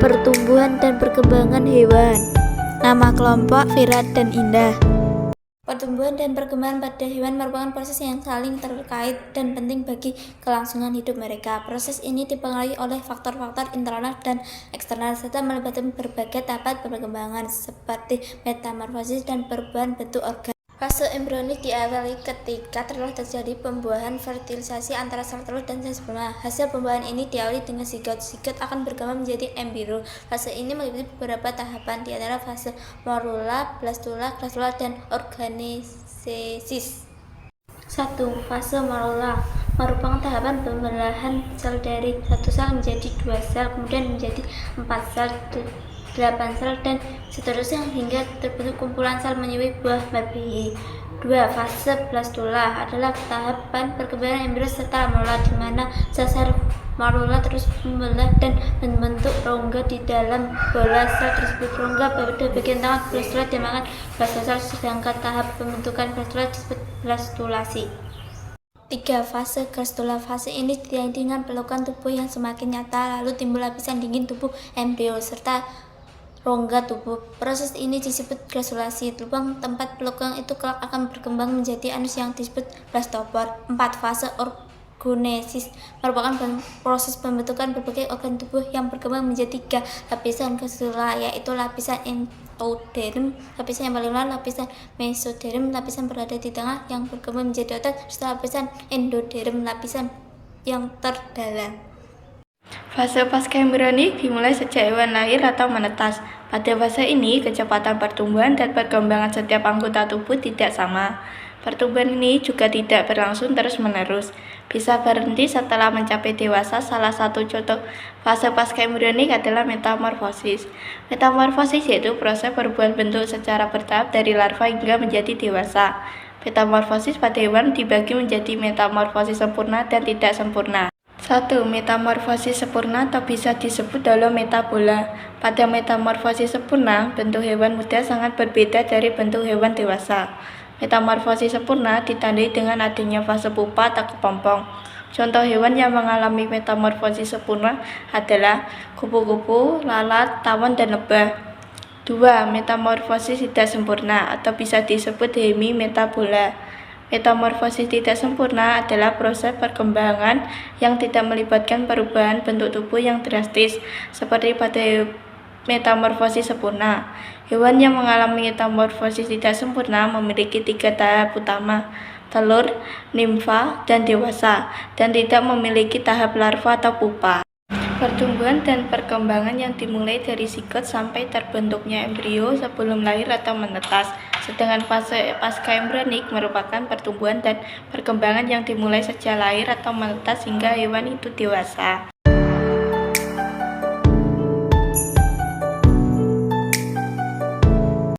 Pertumbuhan dan perkembangan hewan. Nama kelompok Virat dan Indah. Pertumbuhan dan perkembangan pada hewan merupakan proses yang saling terkait dan penting bagi kelangsungan hidup mereka. Proses ini dipengaruhi oleh faktor-faktor internal dan eksternal serta melibatkan berbagai tahap perkembangan seperti metamorfosis dan perubahan bentuk organ. Fase embrionik diawali ketika telah terjadi pembuahan fertilisasi antara sel telur dan sel sperma. Hasil pembuahan ini diawali dengan zigot. Zigot akan berkembang menjadi embrio. Fase ini meliputi beberapa tahapan, di antara fase morula, blastula, gastrula, dan organesesis. 1. Fase morula merupakan tahapan pembelahan sel dari satu sel menjadi 2 sel, kemudian menjadi 4 sel, 8 sel, dan seterusnya hingga terbentuk kumpulan sel menyuai buah babi. 2. Fase blastula adalah tahapan perkembangan embrio setelah morula, di mana sel-sel morula terus membelah dan membentuk rongga di dalam bola sel tersebut. Rongga pada bagian tengah blastula dinamakan blastosel, sedangkan tahap pembentukan blastula disebut blastulasi. 3. Fase gastrula. Fase ini diawali dengan pelukan tubuh yang semakin nyata, lalu timbul lapisan dingin tubuh embrio serta rongga tubuh. Proses ini disebut gastrulasi. Lubang tempat pelukan itu kelak akan berkembang menjadi anus yang disebut blastopor. 4. Fase orgonesis merupakan proses pembentukan berbagai organ tubuh yang berkembang menjadi 3 lapisan gastrula, yaitu lapisan endoderm, lapisan yang paling luar, lapisan mesoderm, lapisan berada di tengah yang berkembang menjadi otot, serta lapisan endoderm, lapisan yang terdalam. Fase pasca-embrionik dimulai sejak hewan lahir atau menetas. Pada fase ini, kecepatan pertumbuhan dan perkembangan setiap anggota tubuh tidak sama. Pertumbuhan ini juga tidak berlangsung terus-menerus, bisa berhenti setelah mencapai dewasa. Salah satu contoh fase pasca-embrionik adalah metamorfosis. Metamorfosis yaitu proses perubahan bentuk secara bertahap dari larva hingga menjadi dewasa. Metamorfosis pada hewan dibagi menjadi metamorfosis sempurna dan tidak sempurna. 1. Metamorfosis sempurna atau bisa disebut holometabola. Pada metamorfosis sempurna, bentuk hewan muda sangat berbeda dari bentuk hewan dewasa. Metamorfosis sempurna ditandai dengan adanya fase pupa atau kepompong. Contoh hewan yang mengalami metamorfosis sempurna adalah kupu-kupu, lalat, tawon, dan lebah. 2. Metamorfosis tidak sempurna atau bisa disebut hemimetabola. Metamorfosis tidak sempurna adalah proses perkembangan yang tidak melibatkan perubahan bentuk tubuh yang drastis, seperti pada metamorfosis sempurna. Hewan yang mengalami metamorfosis tidak sempurna memiliki 3 tahap utama: telur, nimfa, dan dewasa, dan tidak memiliki tahap larva atau pupa. Pertumbuhan dan perkembangan yang dimulai dari zigot sampai terbentuknya embrio sebelum lahir atau menetas. Sedangkan fase pasca-embrionik merupakan pertumbuhan dan perkembangan yang dimulai sejak lahir atau menetas hingga hewan itu dewasa.